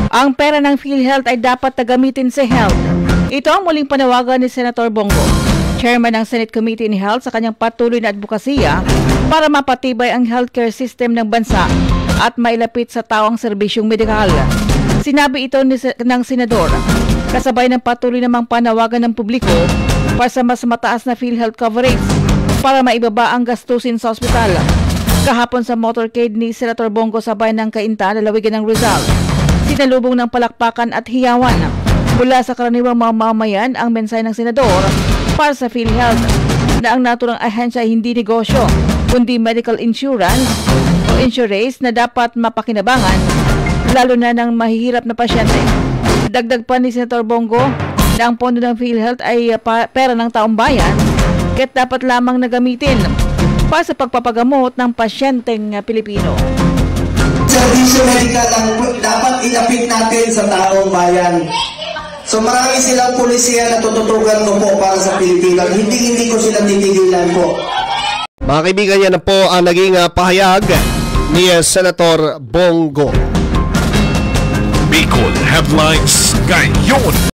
Ang pera ng PhilHealth ay dapat na gamitin sa health. Ito ang muling panawagan ni Senator Bongo, Chairman ng Senate Committee on Health, sa kanyang patuloy na advokasya para mapatibay ang healthcare system ng bansa at mailapit sa tao ang serbisyong medikal. Sinabi ito ng Senador, kasabay ng patuloy namang panawagan ng publiko para sa mas mataas na PhilHealth coverage para maibaba ang gastusin sa ospital. Kahapon sa motorcade ni Senator Bongo sa bayan ng Cainta, lalawigan ng Rizal, sinalubong ng palakpakan at hiyawan mula sa karaniwang mga mamamayan ang mensahe ng Senador para sa PhilHealth na ang naturang ahensya ay hindi negosyo, kundi medical insurance o insurance na dapat mapakinabangan, lalo na ng mahihirap na pasyente. Dagdag pa ni Senator Bongo na ang pondo ng PhilHealth ay pera ng taong bayan, kaya't dapat lamang na gamitin para sa pagpapagamot ng pasyenteng Pilipino. Serbisyo medikal ang dapat ilapit natin sa taong bayan. So marami silang pulisiya na tututugan ko po para sa Pilipino. Hindi ko sila titigilan po. Mga kaibigan, yan na po ang naging pahayag ni Senator Bongo. Bicol Headlines ngayon.